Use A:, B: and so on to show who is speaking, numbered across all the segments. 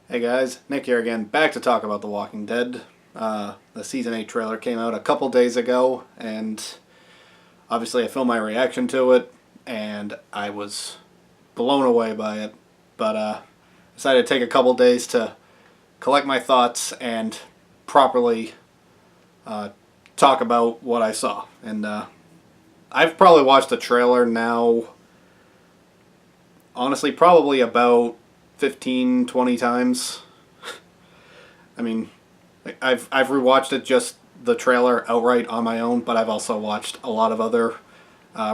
A: Hey guys, Nick here again, back to talk about The Walking Dead. The Season 8 trailer came out a couple days ago, and obviously I filmed my reaction to it, and I was blown away by it. But decided to take a couple days to collect my thoughts and properly talk about what I saw. And I've probably watched the trailer now, honestly, probably about 15, 20 times. I mean, I've rewatched it, just the trailer outright on my own, but I've also watched a lot of other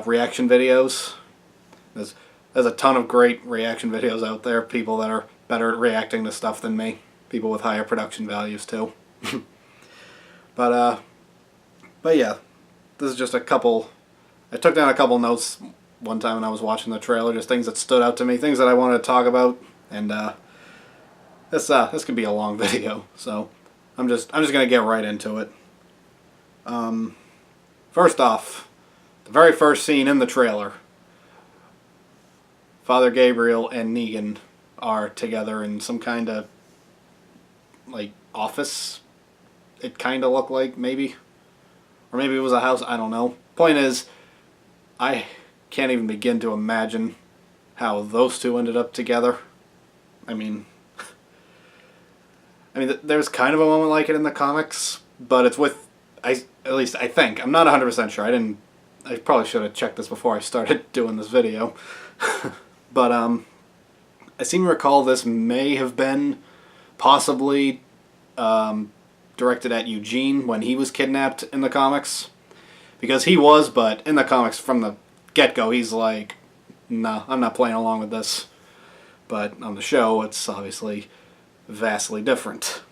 A: reaction videos. There's a ton of great reaction videos out there. People that are better at reacting to stuff than me. People with higher production values too. But but yeah, this is just a couple. I took down a couple notes one time when I was watching the trailer, just things that stood out to me, things that I wanted to talk about, and this could be a long video, so I'm just gonna get right into it. First off, the very first scene in the trailer, Father Gabriel and Negan are together in some kind of like office. It kind of looked like, maybe, or maybe it was a house. I don't know. Point is, I can't even begin to imagine how those two ended up together. I mean, there's kind of a moment like it in the comics, but it's with, at least I think. I'm not 100% sure. I probably should have checked this before I started doing this video. But I seem to recall this may have been possibly directed at Eugene when he was kidnapped in the comics. Because he was, but in the comics from the get-go, he's like, nah, I'm not playing along with this. But on the show, it's obviously vastly different.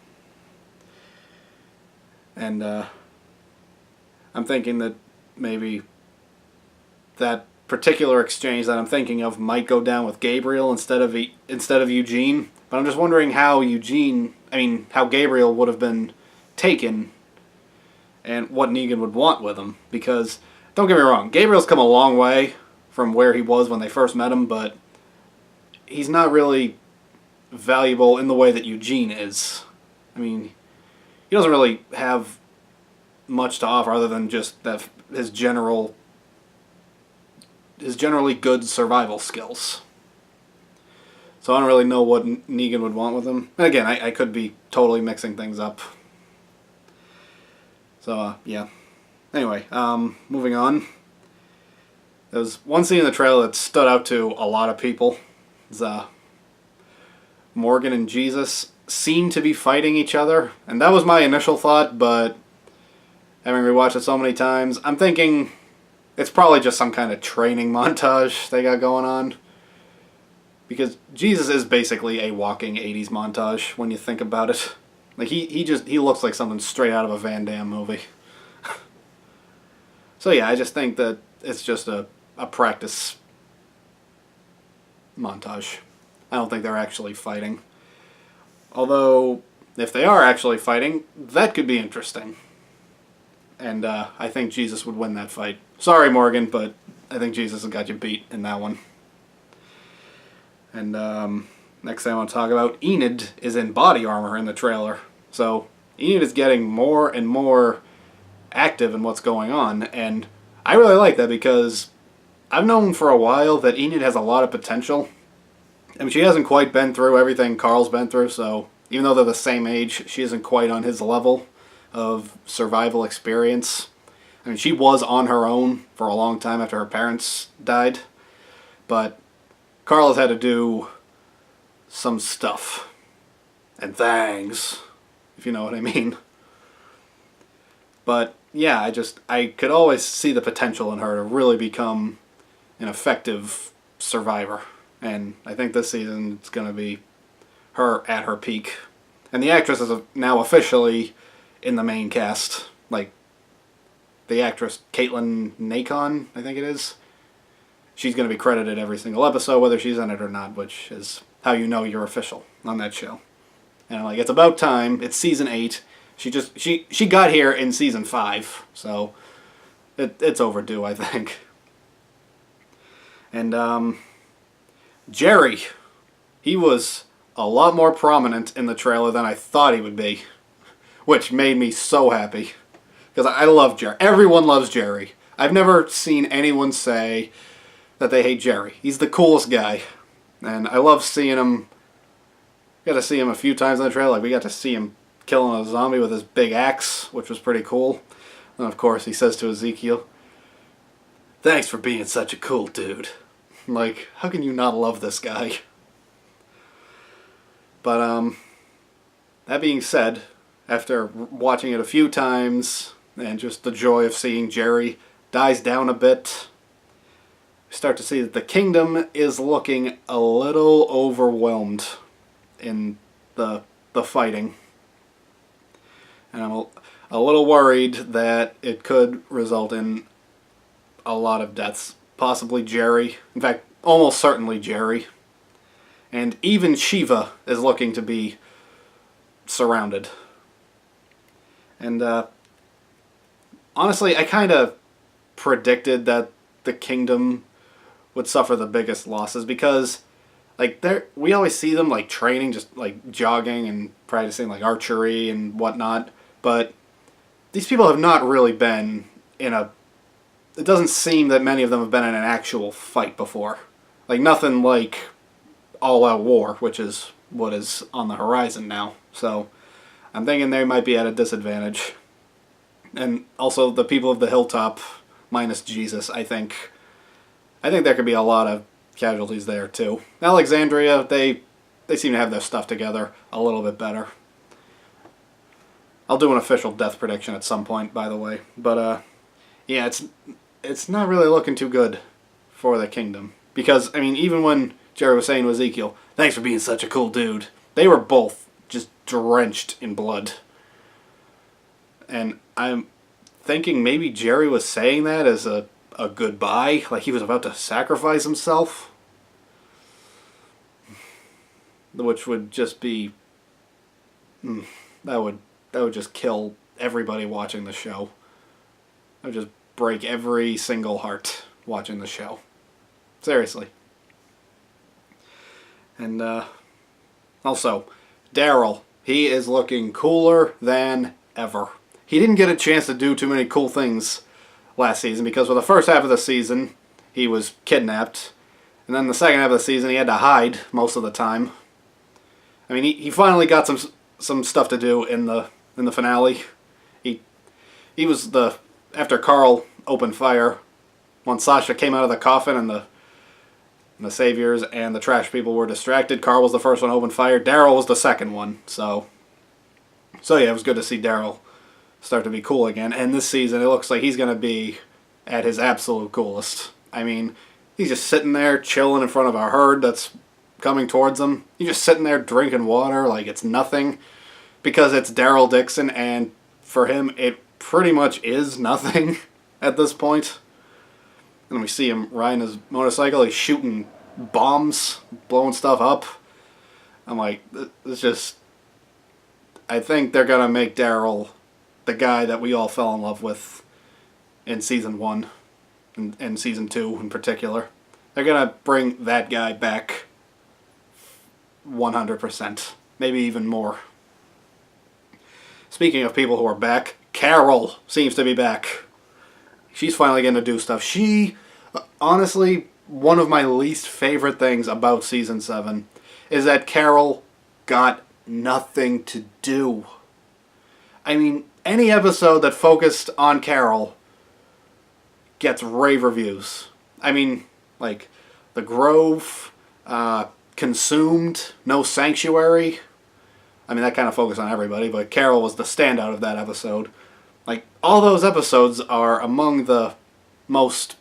A: And I'm thinking that maybe that particular exchange that I'm thinking of might go down with Gabriel instead of Eugene. But I'm just wondering how how Gabriel would have been taken and what Negan would want with him. Because, don't get me wrong, Gabriel's come a long way from where he was when they first met him, but he's not really valuable in the way that Eugene is. I mean, he doesn't really have much to offer other than just that his generally good survival skills. So I don't really know what Negan would want with him. And again, I could be totally mixing things up. So yeah. Anyway, moving on. There's one scene in the trailer that stood out to a lot of people. It's Morgan and Jesus seem to be fighting each other, and that was my initial thought, but having rewatched it so many times, I'm thinking it's probably just some kind of training montage they got going on. Because Jesus is basically a walking 80s montage when you think about it. Like he looks like something straight out of a Van Damme movie. So yeah, I just think that it's just a practice montage. I don't think they're actually fighting. Although, if they are actually fighting, that could be interesting. And I think Jesus would win that fight. Sorry, Morgan, but I think Jesus has got you beat in that one. And next thing I want to talk about, Enid is in body armor in the trailer. So Enid is getting more and more active in what's going on, and I really like that because I've known for a while that Enid has a lot of potential. I mean, she hasn't quite been through everything Carl's been through, so even though they're the same age, she isn't quite on his level of survival experience. I mean, she was on her own for a long time after her parents died, but Carl has had to do some stuff and things, if you know what I mean. But yeah, I could always see the potential in her to really become an effective survivor. And I think this season it's going to be her at her peak. And the actress is now officially in the main cast. Like, the actress Caitlin Nacon, I think it is. She's going to be credited every single episode, whether she's in it or not, which is how you know you're official on that show. And like, it's about time. It's season 8. She got here in season 5, so it's overdue, I think. And Jerry, he was a lot more prominent in the trailer than I thought he would be, which made me so happy. Because I love Jerry. Everyone loves Jerry. I've never seen anyone say that they hate Jerry. He's the coolest guy. And I love seeing him. Got to see him a few times in the trailer. Like, we got to see him killing a zombie with his big axe, which was pretty cool. And of course, he says to Ezekiel, "Thanks for being such a cool dude." Like, how can you not love this guy? But, that being said, after watching it a few times, and just the joy of seeing Jerry dies down a bit, we start to see that the kingdom is looking a little overwhelmed in the fighting. And I'm a little worried that it could result in a lot of deaths. Possibly Jerry. In fact, almost certainly Jerry. And even Shiva is looking to be surrounded. And honestly, I kind of predicted that the kingdom would suffer the biggest losses because, like, we always see them like training, just like jogging and practicing like archery and whatnot. But these people have not really been in a. It doesn't seem that many of them have been in an actual fight before. Like, nothing like all-out war, which is what is on the horizon now. So I'm thinking they might be at a disadvantage. And also the people of the hilltop, minus Jesus, I think there could be a lot of casualties there too. Alexandria, they seem to have their stuff together a little bit better. I'll do an official death prediction at some point, by the way. But yeah, it's not really looking too good for the kingdom. Because, I mean, even when Jerry was saying to Ezekiel, "Thanks for being such a cool dude," they were both just drenched in blood. And I'm thinking maybe Jerry was saying that as a goodbye, like he was about to sacrifice himself. Which would just be... that would just kill everybody watching the show. That would just break every single heart watching the show. Seriously. And also, Daryl, he is looking cooler than ever. He didn't get a chance to do too many cool things last season because for the first half of the season, he was kidnapped. And then the second half of the season, he had to hide most of the time. I mean, he finally got some stuff to do in the finale. He was after Carl opened fire, when Sasha came out of the coffin and the saviors and the trash people were distracted, Carl was the first one to open fire. Daryl was the second one. So yeah, it was good to see Daryl start to be cool again. And this season, it looks like he's going to be at his absolute coolest. I mean, he's just sitting there chilling in front of a herd that's coming towards him. He's just sitting there drinking water like it's nothing because it's Daryl Dixon, and for him, it pretty much is nothing at this point. And we see him riding his motorcycle. He's shooting bombs, blowing stuff up. I'm like, it's just... I think they're going to make Daryl the guy that we all fell in love with in Season 1 and Season 2 in particular. They're going to bring that guy back 100%. Maybe even more. Speaking of people who are back, Carol seems to be back. She's finally getting to do stuff. She, honestly, one of my least favorite things about Season 7 is that Carol got nothing to do. I mean, any episode that focused on Carol gets rave reviews. I mean, like, The Grove, Consumed, No Sanctuary. I mean, that kind of focused on everybody, but Carol was the standout of that episode. Like, all those episodes are among the most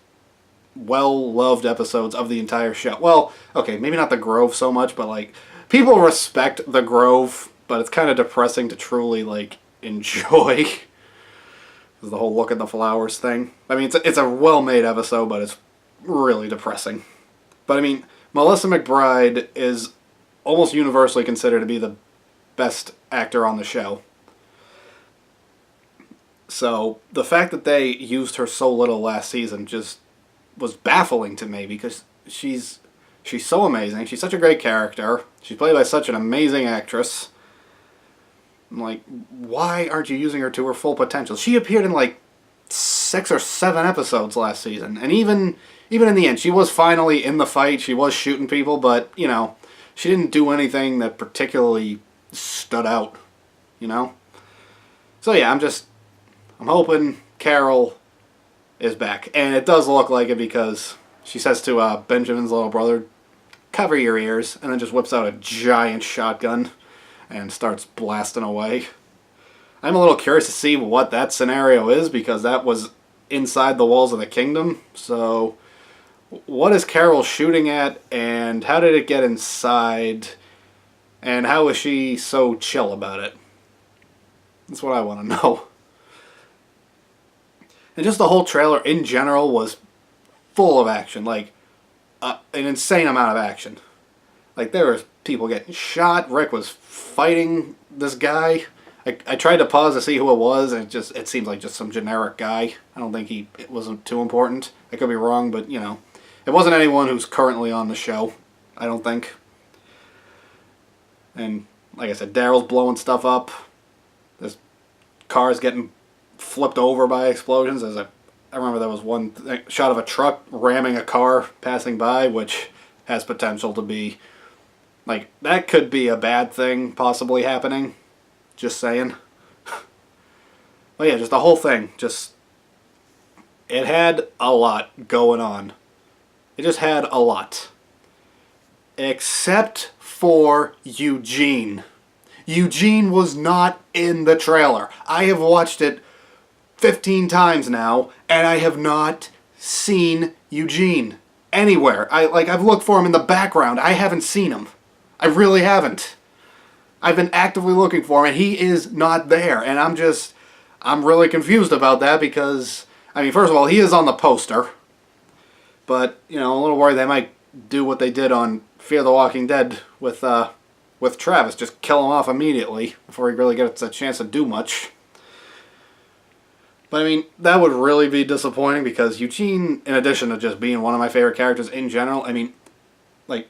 A: well-loved episodes of the entire show. Well, okay, maybe not The Grove so much, but, like, people respect The Grove, but it's kind of depressing to truly, like, enjoy. The whole look at the flowers thing. I mean, it's a well-made episode, but it's really depressing. But, I mean, Melissa McBride is almost universally considered to be the best actor on the show. So the fact that they used her so little last season just was baffling to me because she's She's so amazing. She's such a great character. She's played by such an amazing actress. I'm like, why aren't you using her to her full potential? She appeared in like 6 or 7 episodes last season, and even in the end, she was finally in the fight. She was shooting people, but you know, she didn't do anything that particularly stood out. You know. So yeah, I'm hoping Carol is back, and it does look like it because she says to Benjamin's little brother, "Cover your ears," and then just whips out a giant shotgun and starts blasting away. I'm a little curious to see what that scenario is because that was inside the walls of the kingdom. So, what is Carol shooting at, and how did it get inside, and how is she so chill about it? That's what I want to know. And just the whole trailer in general was full of action, like an insane amount of action. Like there was people getting shot. Rick was fighting this guy. I tried to pause to see who it was, and it seems like just some generic guy. I don't think it wasn't too important. I could be wrong, but you know, it wasn't anyone who's currently on the show. I don't think. And like I said, Daryl's blowing stuff up. There's cars getting flipped over by explosions. I remember there was one shot of a truck ramming a car passing by, which has potential to be like that could be a bad thing possibly happening. Just saying. But yeah, just the whole thing. It had a lot going on. It just had a lot. Except for Eugene. Eugene was not in the trailer. I have watched it 15 times now, and I have not seen Eugene anywhere. I've looked for him in the background. I haven't seen him. I really haven't. I've been actively looking for him, and he is not there. And I'm really confused about that because, I mean, first of all, he is on the poster. But, you know, I'm a little worried they might do what they did on Fear the Walking Dead with Travis. Just kill him off immediately before he really gets a chance to do much. But, I mean, that would really be disappointing because Eugene, in addition to just being one of my favorite characters in general, I mean, like,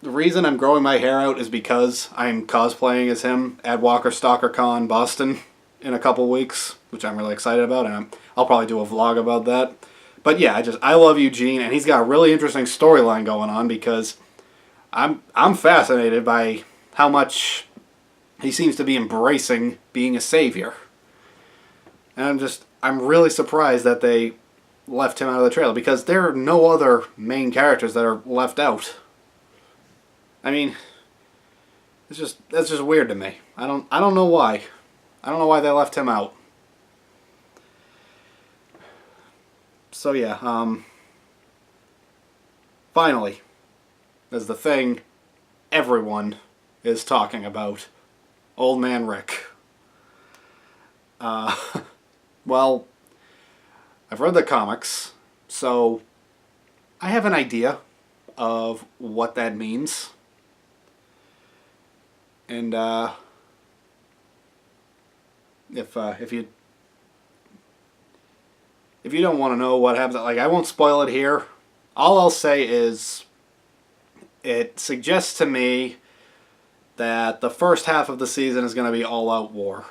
A: the reason I'm growing my hair out is because I'm cosplaying as him at Walker Stalker Con Boston in a couple weeks, which I'm really excited about, and I'll probably do a vlog about that. But yeah, I love Eugene, and he's got a really interesting storyline going on because I'm fascinated by how much he seems to be embracing being a savior. And I'm really surprised that they left him out of the trailer because there are no other main characters that are left out. I mean, that's just weird to me. I don't know why. I don't know why they left him out. So yeah, finally, there's the thing everyone is talking about. Old Man Rick. Well, I've read the comics, so I have an idea of what that means. And if you don't want to know what happens, like I won't spoil it here. All I'll say is it suggests to me that the first half of the season is going to be all-out war,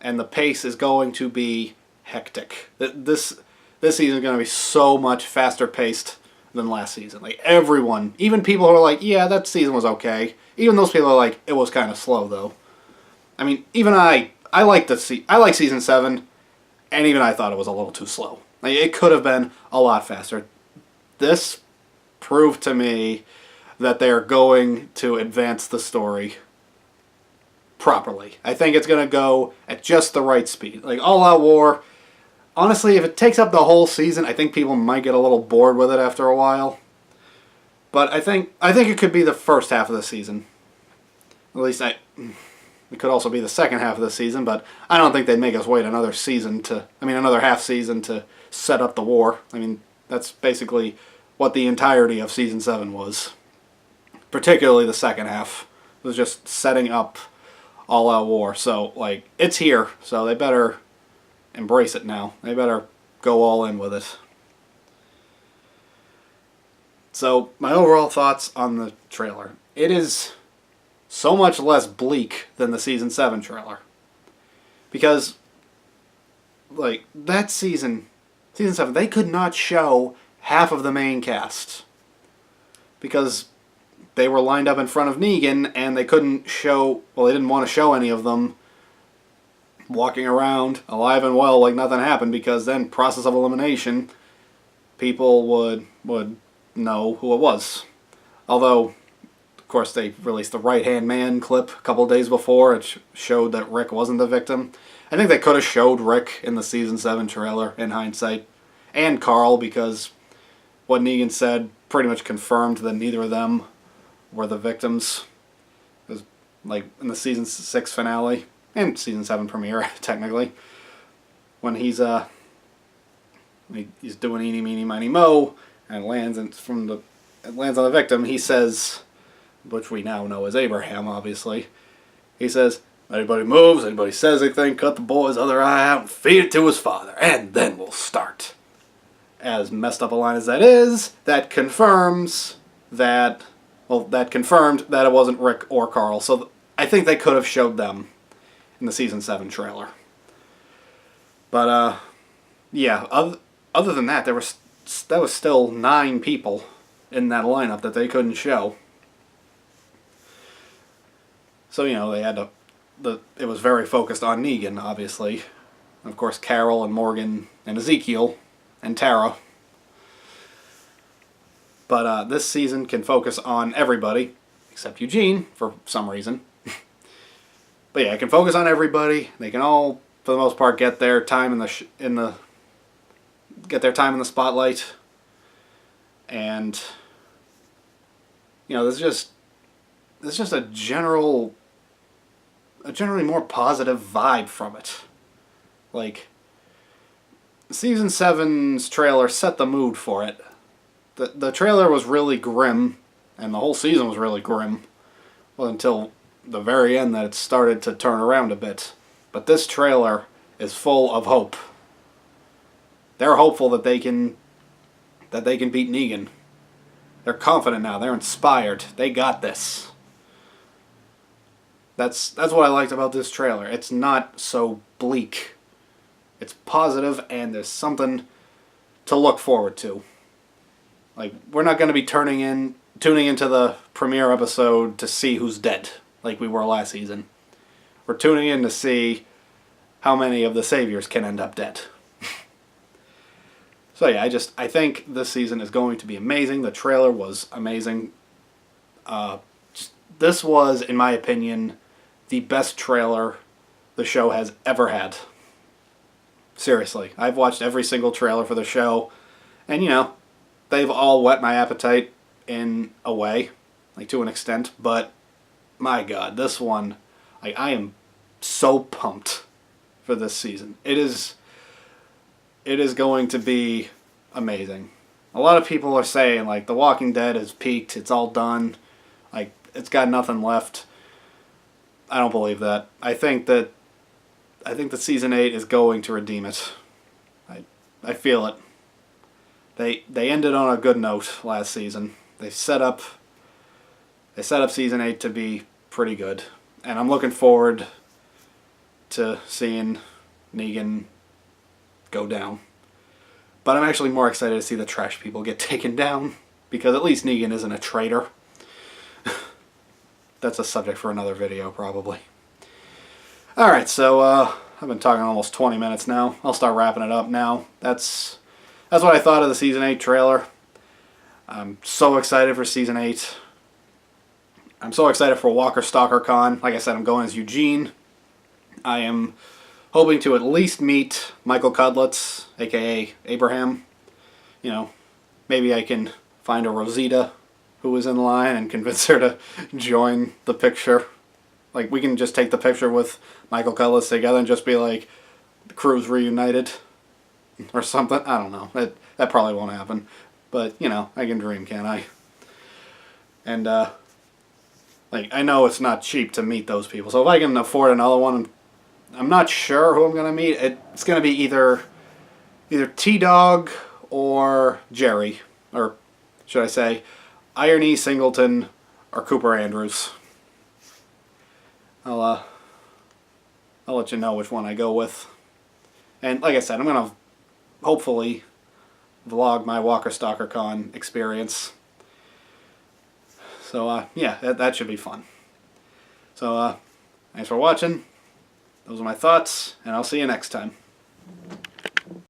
A: and the pace is going to be hectic. This season is going to be so much faster paced than last season. Like everyone, even people who are like, yeah, that season was okay. Even those people are like, it was kind of slow though. I mean, even I like season 7, and even I thought it was a little too slow. Like, it could have been a lot faster. This proved to me that they are going to advance the story properly. I think it's going to go at just the right speed. Like, All Out War, honestly, if it takes up the whole season, I think people might get a little bored with it after a while. But I think it could be the first half of the season. At least it could also be the second half of the season, but I don't think they'd make us wait another half season to set up the war. I mean, that's basically what the entirety of season 7 was. Particularly the second half. It was just setting up All Out War. So, like, it's here, so they better embrace it now. They better go all in with it. So, my overall thoughts on the trailer. It is so much less bleak than the Season 7 trailer. Because, like, that Season 7, they could not show half of the main cast. Because they were lined up in front of Negan, and they couldn't show, well, they didn't want to show any of them walking around alive and well like nothing happened, because then, process of elimination, people would know who it was. Although, of course, they released the right-hand man clip a couple days before. It showed that Rick wasn't the victim. I think they could have showed Rick in the Season 7 trailer, in hindsight. And Carl, because what Negan said pretty much confirmed that neither of them were the victims. It was like in the Season 6 finale, and Season 7 premiere, technically. When he's doing eeny, meeny, miny, mo, and lands on the victim, he says, which we now know as Abraham, obviously, he says, anybody moves, anybody says anything, cut the boy's other eye out and feed it to his father, and then we'll start. As messed up a line as that is, that confirms that, well, that confirmed that it wasn't Rick or Carl, so I think they could have showed them in the Season 7 trailer. But, yeah, other than that, that was still 9 people in that lineup that they couldn't show. So, you know, they had to... it was very focused on Negan, obviously. Of course, Carol and Morgan and Ezekiel and Tara. But this season can focus on everybody, except Eugene, for some reason. But yeah, it can focus on everybody. They can all, for the most part, get their time get their time in the spotlight. And you know, there's just a generally more positive vibe from it. Like, Season 7's trailer set the mood for it. The trailer was really grim, and the whole season was really grim. Well, until the very end that it started to turn around a bit. But this trailer is full of hope. They're hopeful that they can beat Negan. They're confident now. They're inspired. They got this. That's what I liked about this trailer. It's not so bleak. It's positive, and there's something to look forward to. Like, we're not going to be tuning into the premiere episode to see who's dead, like we were last season. We're tuning in to see how many of the saviors can end up dead. So yeah, I think this season is going to be amazing. The trailer was amazing. This was, in my opinion, the best trailer the show has ever had. Seriously. I've watched every single trailer for the show, and you know, they've all whet my appetite in a way, like to an extent, but my God, this one, I am so pumped for this season. It is going to be amazing. A lot of people are saying, like, The Walking Dead has peaked, it's all done, like, it's got nothing left. I don't believe that. I think that Season 8 is going to redeem it. I feel it. They ended on a good note last season. They set up Season 8 to be pretty good. And I'm looking forward to seeing Negan go down. But I'm actually more excited to see the trash people get taken down, because at least Negan isn't a traitor. That's a subject for another video, probably. Alright, so I've been talking almost 20 minutes now. I'll start wrapping it up now. That's what I thought of the Season 8 trailer. I'm so excited for Season 8. I'm so excited for Walker Stalker Con. Like I said, I'm going as Eugene. I am hoping to at least meet Michael Cudlitz, a.k.a. Abraham. You know, maybe I can find a Rosita who was in line and convince her to join the picture. Like, we can just take the picture with Michael Cudlitz together and just be like, the crew's reunited. Or something. I don't know. That probably won't happen. But, you know, I can dream, can't I? And, like, I know it's not cheap to meet those people. So if I can afford another one, I'm not sure who I'm going to meet. It's going to be either T-Dog or Jerry. Or should I say, Irony Singleton or Cooper Andrews. I'll let you know which one I go with. And like I said, I'm gonna hopefully vlog my Walker Stalker Con experience. So yeah, that should be fun. So thanks for watching. Those are my thoughts, and I'll see you next time.